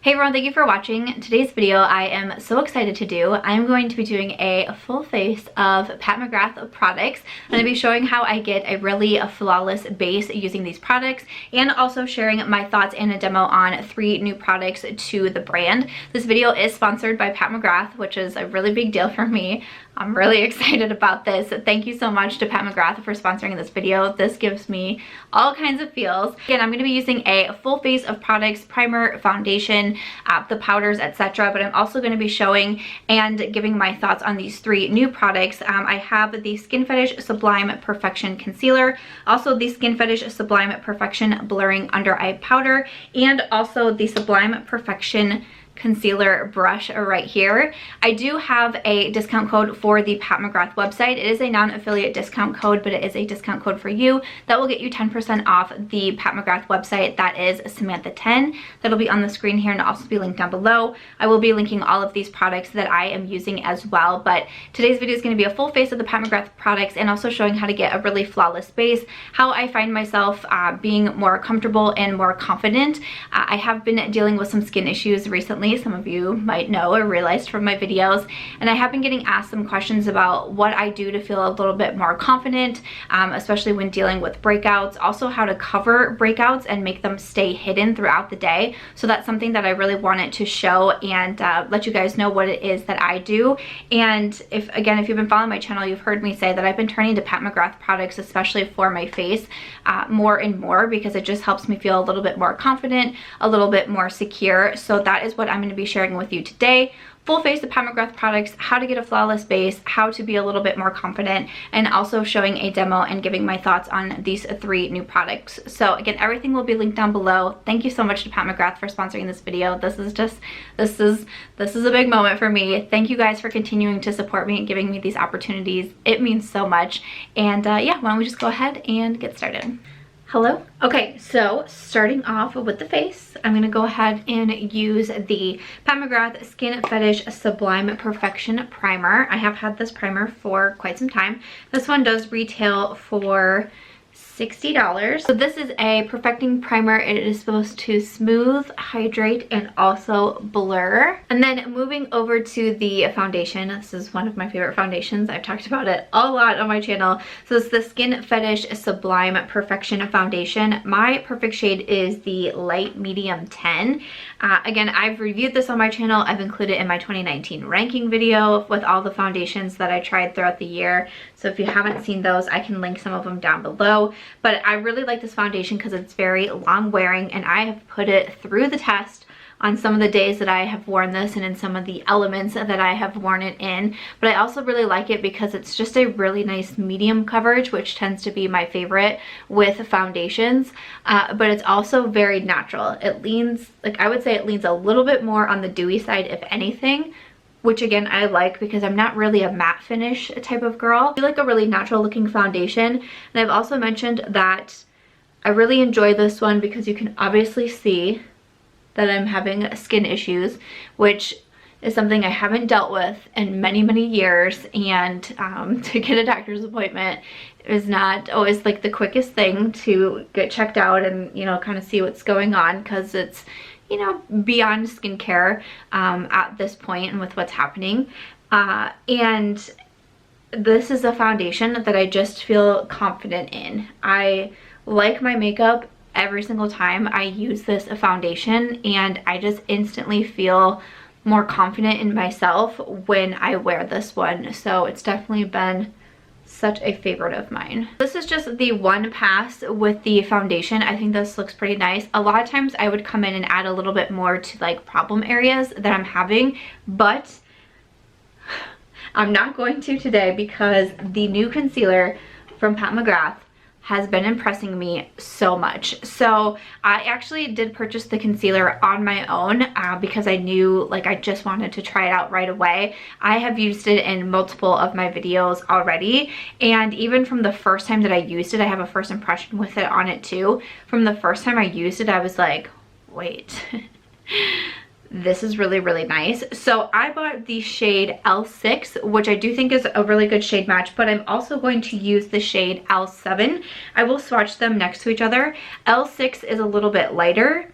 Hey everyone, thank you for watching. Today's video I am so excited to do. I'm going to be doing a full face of Pat McGrath products. I'm going to be showing how I get a really flawless base using these products and also sharing my thoughts and a demo on 3 new products to the brand. This video is sponsored by Pat McGrath, which is a really big deal for me. I'm really excited about this. Thank you so much to Pat McGrath for sponsoring this video. This gives me all kinds of feels. Again, I'm going to be using a full face of products, primer, foundation, the powders, etc. But I'm also going to be showing and giving my thoughts on these 3 new products. I have the Skin Fetish Sublime Perfection Concealer, also the Skin Fetish Sublime Perfection Blurring Under Eye Powder, and also the Sublime Perfection concealer brush right here. I do have a discount code for the Pat McGrath website. It is a non-affiliate discount code, but it is a discount code for you that will get you 10% off the Pat McGrath website. That is Samantha 10. That'll be on the screen here and also be linked down below. I will be linking all of these products that I am using as well, but today's video is going to be a full face of the Pat McGrath products and also showing how to get a really flawless base, how I find myself being more comfortable and more confident. I have been dealing with some skin issues recently. Some of you might know or realized from my videos, and I have been getting asked some questions about what I do to feel a little bit more confident, especially when dealing with breakouts, also how to cover breakouts and make them stay hidden throughout the day. So that's something that I really wanted to show and let you guys know what it is that I do. And if you've been following my channel, you've heard me say that I've been turning to Pat McGrath products, especially for my face, more and more, because it just helps me feel a little bit more confident, a little bit more secure. So that is what I'm going to be sharing with you today. Full face of Pat McGrath products, how to get a flawless base, how to be a little bit more confident, and also showing a demo and giving my thoughts on these 3 new products. So again, everything will be linked down below. Thank you so much to Pat McGrath for sponsoring this video. This is a big moment for me. Thank you guys for continuing to support me and giving me these opportunities. It means so much. And yeah, why don't we just go ahead and get started. Hello. Okay, so starting off with the face, I'm going to go ahead and use the Pat McGrath Skin Fetish Sublime Perfection Primer. I have had this primer for quite some time. This one does retail for $60. So this is a perfecting primer. It is supposed to smooth, hydrate, and also blur. And then moving over to the foundation. This is one of my favorite foundations. I've talked about it a lot on my channel. So it's the Skin Fetish Sublime Perfection Foundation. My perfect shade is the light medium 10. Again, I've reviewed this on my channel. I've included it in my 2019 ranking video with all the foundations that I tried throughout the year. So if you haven't seen those, I can link some of them down below. But I really like this foundation because it's very long wearing, and I have put it through the test on some of the days that I have worn this and in some of the elements that I have worn it in. But I also really like it because it's just a really nice medium coverage, which tends to be my favorite with foundations. But it's also very natural. It leans, like I would say it leans a little bit more on the dewy side if anything, which again I like because I'm not really a matte finish type of girl. I like a really natural looking foundation. And I've also mentioned that I really enjoy this one because you can obviously see that I'm having skin issues, which is something I haven't dealt with in many years, and to get a doctor's appointment is not always like the quickest thing to get checked out and, you know, kind of see what's going on, because it's, you know, beyond skincare at this point and with what's happening. And this is a foundation that I just feel confident in. I like my makeup every single time I use this foundation, and I just instantly feel more confident in myself when I wear this one. So it's definitely been such a favorite of mine. This is just the one pass with the foundation. I think this looks pretty nice. A lot of times I would come in and add a little bit more to like problem areas that I'm having, but I'm not going to today because the new concealer from Pat McGrath has been impressing me so much. So I actually did purchase the concealer on my own because I knew, like, I just wanted to try it out right away. I have used it in multiple of my videos already, and even from the first time that I used it, I have a first impression with it on it too. From the first time I used it, I was like, wait, this is really nice. So I bought the shade L6, which I do think is a really good shade match, but I'm also going to use the shade L7. I will swatch them next to each other. L6 is a little bit lighter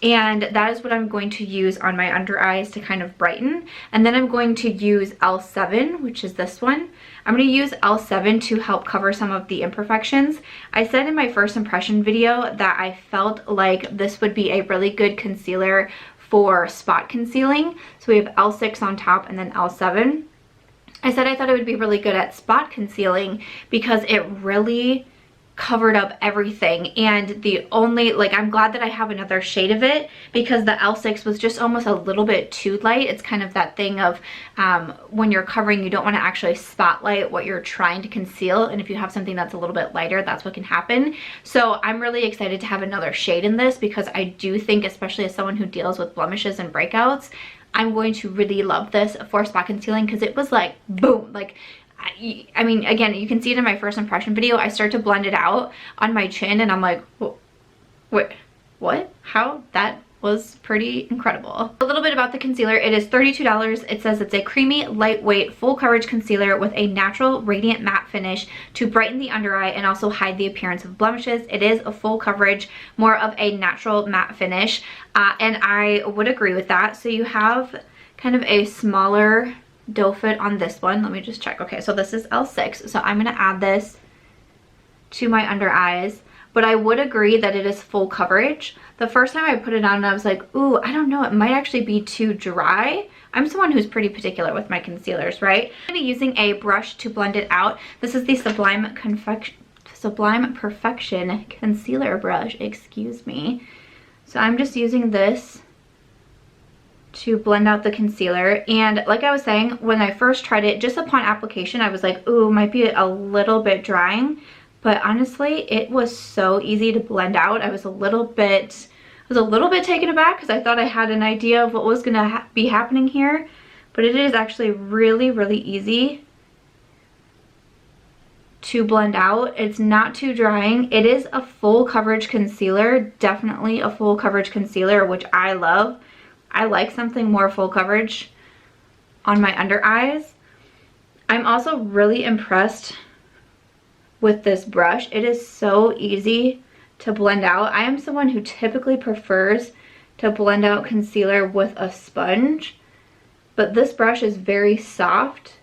and that is what I'm going to use on my under eyes to kind of brighten. And then I'm going to use L7, which is this one. I'm going to use L7 to help cover some of the imperfections. I said in my first impression video that I felt like this would be a really good concealer for spot concealing. So we have L6 on top and then L7. I said I thought it would be really good at spot concealing because it really covered up everything, and the only, like, I'm glad that I have another shade of it because the L6 was just almost a little bit too light. It's kind of that thing of when you're covering, you don't want to actually spotlight what you're trying to conceal, and if you have something that's a little bit lighter, that's what can happen. So I'm really excited to have another shade in this because I do think, especially as someone who deals with blemishes and breakouts, I'm going to really love this for spot concealing because it was like boom, like I mean, again, you can see it in my first impression video. I start to blend it out on my chin and I'm like, wait, what? How? That was pretty incredible. A little bit about the concealer. It is $32. It says it's a creamy, lightweight, full coverage concealer with a natural radiant matte finish to brighten the under eye and also hide the appearance of blemishes. It is a full coverage, more of a natural matte finish, and I would agree with that. So you have kind of a smaller doe foot on this one. Let me just check. Okay, so this is L6, so I'm going to add this to my under eyes, but I would agree that it is full coverage. The first time I put it on, I was like, ooh, I don't know, it might actually be too dry. I'm someone who's pretty particular with my concealers, right? I'm going to be using a brush to blend it out. This is the Sublime Perfection concealer brush, excuse me. So I'm just using this to blend out the concealer, and like I was saying, when I first tried it, just upon application I was like, ooh, might be a little bit drying, but honestly it was so easy to blend out. I was a little bit taken aback because I thought I had an idea of what was gonna be happening here, but it is actually really easy to blend out. It's not too drying. It is a full coverage concealer, definitely a full coverage concealer, which I love. I like something more full coverage on my under eyes. I'm also really impressed with this brush. It is so easy to blend out. I am someone who typically prefers to blend out concealer with a sponge, but this brush is very soft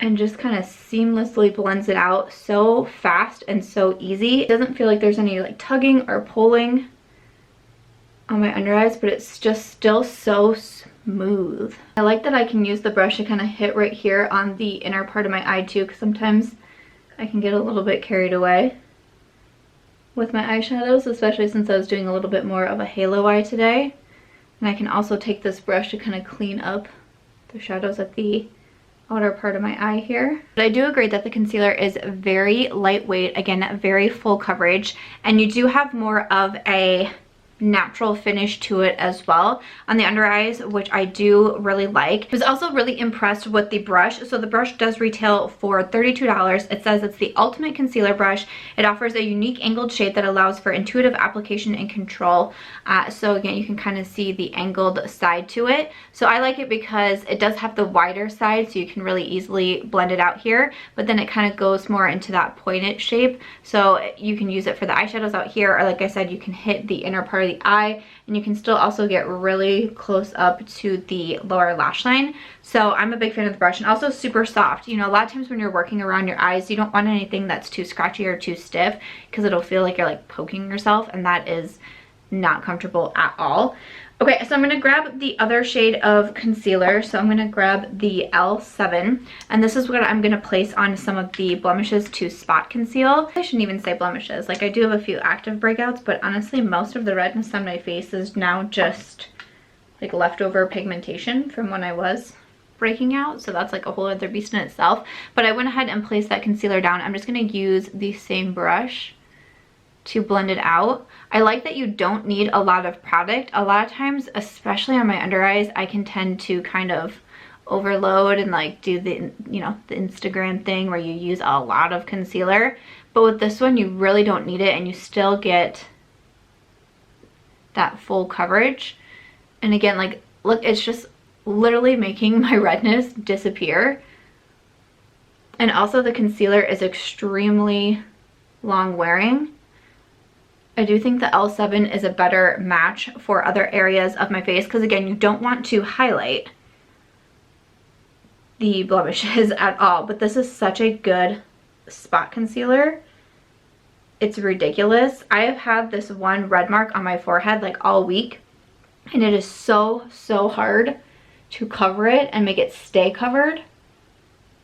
and just kind of seamlessly blends it out so fast and so easy. It doesn't feel like there's any like tugging or pulling on my under eyes, but it's just still so smooth. I like that I can use the brush to kind of hit right here on the inner part of my eye too, because sometimes I can get a little bit carried away with my eyeshadows, especially since I was doing a little bit more of a halo eye today. And I can also take this brush to kind of clean up the shadows at the outer part of my eye here. But I do agree that the concealer is very lightweight, again, very full coverage, and you do have more of a natural finish to it as well on the under eyes, which I do really like. I was also really impressed with the brush. So the brush does retail for $32. It says it's the ultimate concealer brush. It offers a unique angled shape that allows for intuitive application and control. So again, you can kind of see the angled side to it. So I like it because it does have the wider side, so you can really easily blend it out here, but then it kind of goes more into that pointed shape. So you can use it for the eyeshadows out here, or like I said, you can hit the inner part of the eye, and you can still also get really close up to the lower lash line. So I'm a big fan of the brush, and also super soft. You know, a lot of times when you're working around your eyes, you don't want anything that's too scratchy or too stiff because it'll feel like you're like poking yourself, and that is not comfortable at all. Okay, so I'm going to grab the other shade of concealer. So I'm going to grab the L7, and this is what I'm going to place on some of the blemishes to spot conceal. I shouldn't even say blemishes. Like, I do have a few active breakouts, but honestly most of the redness on my face is now just like leftover pigmentation from when I was breaking out, so that's like a whole other beast in itself. But I went ahead and placed that concealer down. I'm just going to use the same brush to blend it out. I like that you don't need a lot of product. A lot of times, especially on my under eyes, I can tend to kind of overload and like do the, you know, the Instagram thing where you use a lot of concealer. But with this one, you really don't need it, and you still get that full coverage. And again, like, look, it's just literally making my redness disappear. And also the concealer is extremely long wearing. I do think the L7 is a better match for other areas of my face because, again, you don't want to highlight the blemishes at all, but this is such a good spot concealer. It's ridiculous. I have had this one red mark on my forehead like all week, and it is so hard to cover it and make it stay covered.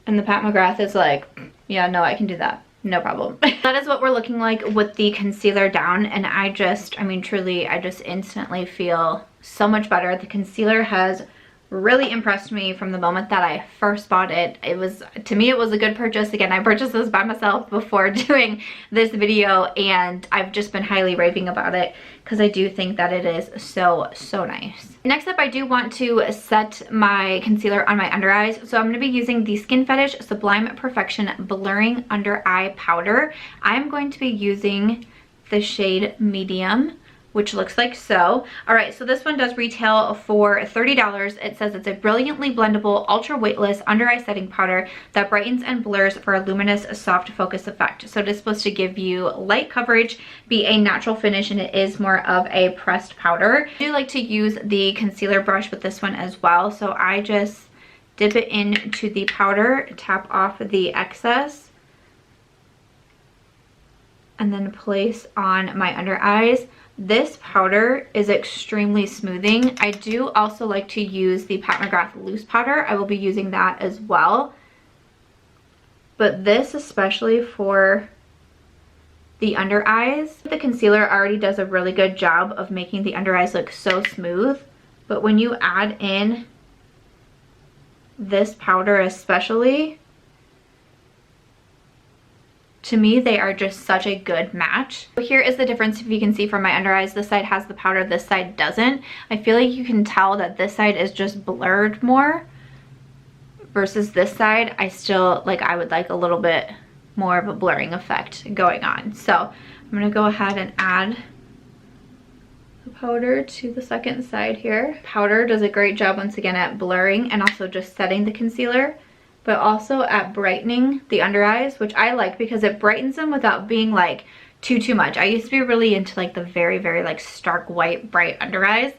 And the Pat McGrath is like, yeah, no, I can do that. No problem. That is what we're looking like with the concealer down, and I mean, truly, I just instantly feel so much better. The concealer has really impressed me from the moment that I first bought it. To me, it was a good purchase. Again, I purchased this by myself before doing this video, and I've just been highly raving about it because I do think that it is so nice. Next up, I do want to set my concealer on my under eyes. So I'm going to be using the Skin Fetish Sublime Perfection Blurring Under Eye Powder. I'm going to be using the shade Medium, which looks like so. All right, so this one does retail for $30. It says it's a brilliantly blendable, ultra weightless under eye setting powder that brightens and blurs for a luminous, soft focus effect. So it is supposed to give you light coverage, be a natural finish, and it is more of a pressed powder. I do like to use the concealer brush with this one as well. So I just dip it into the powder, tap off the excess, and then place on my under eyes. This powder is extremely smoothing. I do also like to use the Pat McGrath loose powder. I will be using that as well. But this, especially for the under eyes, the concealer already does a really good job of making the under eyes look so smooth. But when you add in this powder especially, to me, they are just such a good match. So here is the difference. If you can see from my under eyes, this side has the powder, this side doesn't. I feel like you can tell that this side is just blurred more versus this side. I would like a little bit more of a blurring effect going on. So I'm gonna go ahead and add the powder to the second side here. Powder does a great job once again at blurring and also just setting the concealer, but also at brightening the under eyes, which I like because it brightens them without being like too much. I used to be really into like the very like stark white bright under eyes.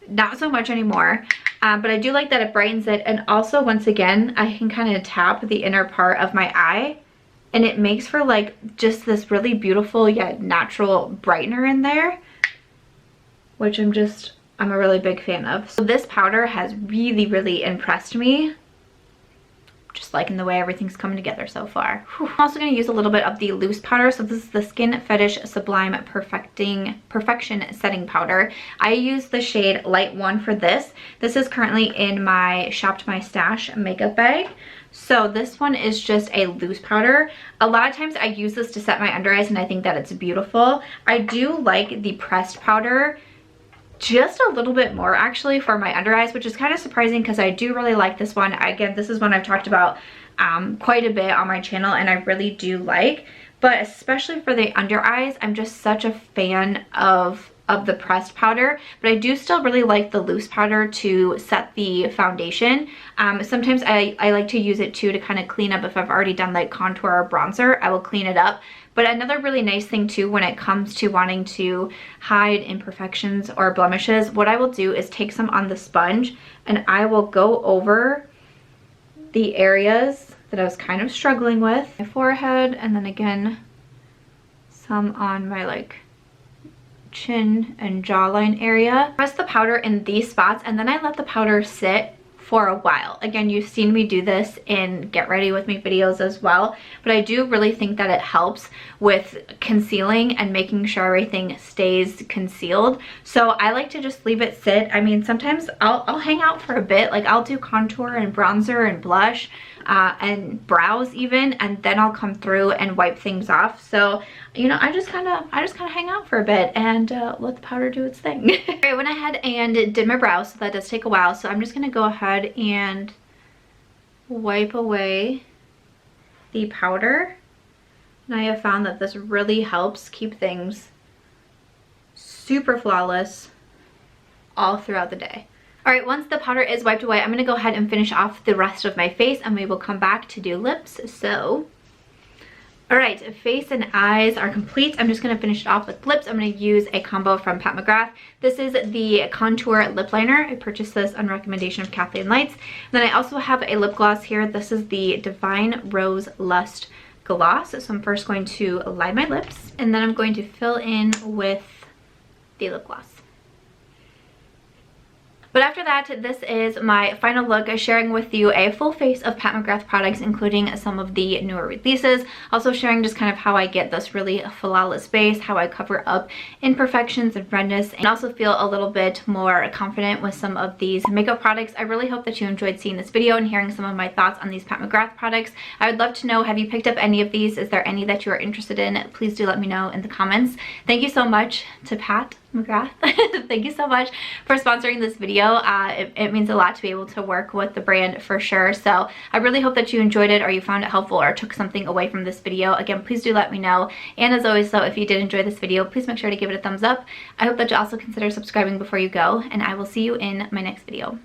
Not so much anymore, but I do like that it brightens it. And also, once again, I can kind of tap the inner part of my eye, and it makes for like just this really beautiful yet natural brightener in there, which I'm a really big fan of. So this powder has really impressed me. Just liking the way everything's coming together so far. Whew. I'm also going to use a little bit of the loose powder. So this is the Skin Fetish Sublime Perfection Setting Powder. I use the shade Light 1 for this. This is currently in my Shopped My Stash makeup bag. So this one is just a loose powder. A lot of times I use this to set my under eyes, and I think that it's beautiful. I do like the pressed powder just a little bit more actually for my under eyes, which is kind of surprising because I do really like this one. Again, this is one I've talked about quite a bit on my channel, and I really do like, but especially for the under eyes, I'm just such a fan of the pressed powder. But I do still really like the loose powder to set the foundation. Sometimes I like to use it too to kind of clean up if I've already done like contour or bronzer. I will clean it up. But another really nice thing too when it comes to wanting to hide imperfections or blemishes, what I will do is take some on the sponge and I will go over the areas that I was kind of struggling with. My forehead, and then again some on my like chin and jawline area. Press the powder in these spots, and then I let the powder sit for a while. Again, you've seen me do this in Get Ready With Me videos as well, but I do really think that it helps with concealing and making sure everything stays concealed. So I like to just leave it sit. I mean, sometimes I'll hang out for a bit, like I'll do contour and bronzer and blush and brows even, and then I'll come through and wipe things off. So, you know, I just kind of hang out for a bit and let the powder do its thing. I went ahead and did my brows, so that does take a while. So I'm just gonna go ahead and wipe away the powder. And I have found that this really helps keep things super flawless all throughout the day. All right, once the powder is wiped away, I'm gonna go ahead and finish off the rest of my face, and we will come back to do lips. So, Alright, face and eyes are complete. I'm just going to finish it off with lips. I'm going to use a combo from Pat McGrath. This is the Contour Lip Liner. I purchased this on recommendation of Kathleen Lights. Then I also have a lip gloss here. This is the Divine Rose Lust Gloss. So I'm first going to line my lips, and then I'm going to fill in with the lip gloss. But after that, this is my final look, sharing with you a full face of Pat McGrath products, including some of the newer releases. Also sharing just kind of how I get this really flawless base, how I cover up imperfections and redness, and also feel a little bit more confident with some of these makeup products. I really hope that you enjoyed seeing this video and hearing some of my thoughts on these Pat McGrath products. I would love to know, have you picked up any of these? Is there any that you are interested in? Please do let me know in the comments. Thank you so much to Pat McGrath. Thank you so much for sponsoring this video. It means a lot to be able to work with the brand for sure. So I really hope that you enjoyed it, or you found it helpful, or took something away from this video. Again, please do let me know. And as always, though, if you did enjoy this video, please make sure to give it a thumbs up. I hope that you also consider subscribing before you go, and I will see you in my next video.